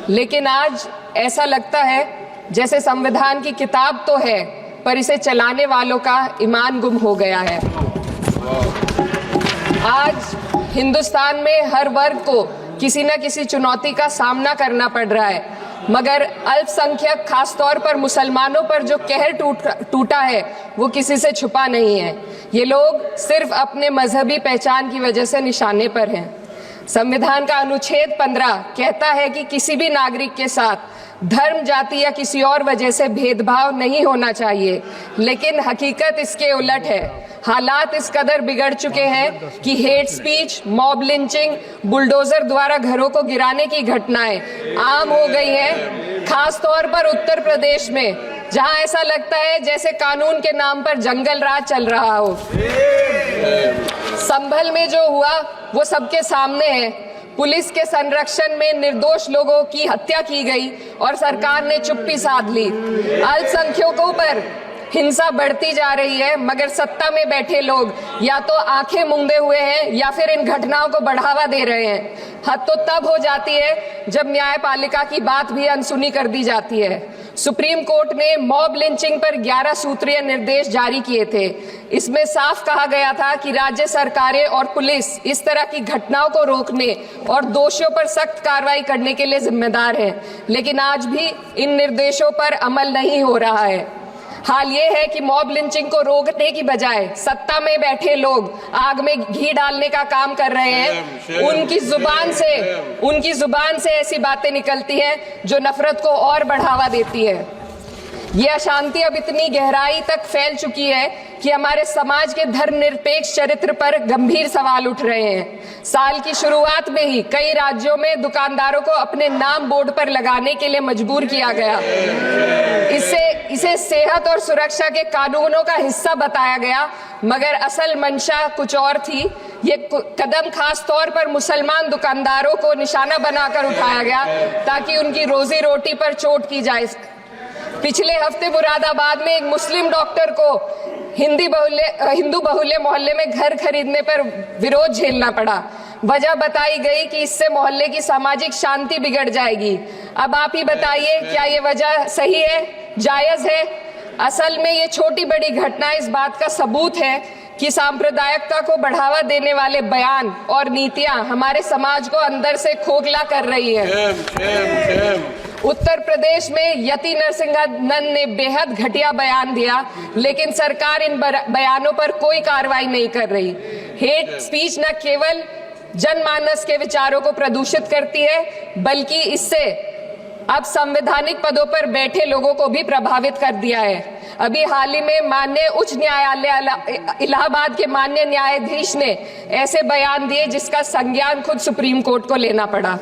लेकिन आज ऐसा लगता है जैसे संविधान की किताब तो है पर इसे चलाने वालों का ईमान गुम हो गया है। आज हिंदुस्तान में हर वर्ग को किसी न किसी चुनौती का सामना करना पड़ रहा है, मगर अल्पसंख्यक खासतौर पर मुसलमानों पर जो कहर टूटा है वो किसी से छुपा नहीं है। ये लोग सिर्फ अपने मजहबी पहचान की वजह से निशाने पर हैं। संविधान का अनुच्छेद 15 कहता है कि किसी भी नागरिक के साथ धर्म, जाति या किसी और वजह से भेदभाव नहीं होना चाहिए, लेकिन हकीकत इसके उलट है। हालात इस कदर बिगड़ चुके हैं कि hate speech, mob lynching, bulldozer द्वारा घरों को गिराने की घटनाएं आम हो गई हैं, खास तौर पर उत्तर प्रदेश में, जहां ऐसा लगता है जैसे कानून के नाम पर जंगल राज चल रहा हो। संभल में जो हुआ वो सबके सामने है। पुलिस के संरक्षण में निर्दोष लोगों की हत्या की गई और सरकार ने चुप्पी साध ली। अल्पसंख्यकों पर हिंसा बढ़ती जा रही है, मगर सत्ता में बैठे लोग या तो आंखें मूंदे हुए हैं या फिर इन घटनाओं को बढ़ावा दे रहे हैं। हद तो तब हो जाती है जब न्यायपालिका की बात भी अनसुनी कर दी जाती है। सुप्रीम कोर्ट ने मॉब लिंचिंग पर 11 सूत्रीय निर्देश जारी किए थे। इसमें साफ कहा गया था कि राज्य सरकारें और पुलिस इस तरह की घटनाओं को रोकने और दोषियों पर सख्त कार्रवाई करने के लिए जिम्मेदार है, लेकिन आज भी इन निर्देशों पर अमल नहीं हो रहा है। हाल ये है कि मॉब लिंचिंग को रोकने की बजाय सत्ता में बैठे लोग आग में घी डालने का काम कर रहे हैं। उनकी जुबान से ऐसी बातें निकलती हैं जो नफरत को और बढ़ावा देती है। ये अशांति अब इतनी गहराई तक फैल चुकी है कि हमारे समाज के धर्मनिरपेक्ष चरित्र पर गंभीर सवाल उठ रहे हैं। साल की शुरुआत में ही कई राज्यों में दुकानदारों को अपने नाम बोर्ड पर लगाने के लिए मजबूर किया गया। इसे सेहत और सुरक्षा के कानूनों का हिस्सा बताया गया, मगर असल मंशा कुछ और थी। ये कदम खास तौर पर मुसलमान दुकानदारों को निशाना बनाकर उठाया गया ताकि उनकी रोजी रोटी पर चोट की जाए। पिछले हफ्ते मुरादाबाद में एक मुस्लिम डॉक्टर को हिंदू बहुल्य मोहल्ले में घर खरीदने पर विरोध झेलना पड़ा। वजह बताई गई कि इससे मोहल्ले की सामाजिक शांति बिगड़ जाएगी। अब आप ही बताइए, क्या ये वजह सही है, जायज है? असल में ये छोटी बड़ी घटना इस बात का सबूत है कि सांप्रदायिकता को बढ़ावा देने वाले बयान और नीतियां हमारे समाज को अंदर से खोखला कर रही है। उत्तर प्रदेश में यति नरसिंहन ने बेहद घटिया बयान दिया, लेकिन सरकार इन बयानों पर कोई कार्रवाई नहीं कर रही। हेट स्पीच न केवल जनमानस के विचारों को प्रदूषित करती है, बल्कि इससे अब संवैधानिक पदों पर बैठे लोगों को भी प्रभावित कर दिया है। अभी हाल ही में माननीय उच्च न्यायालय इलाहाबाद के माननीय न्यायाधीश ने ऐसे बयान दिए जिसका संज्ञान खुद सुप्रीम कोर्ट को लेना पड़ा।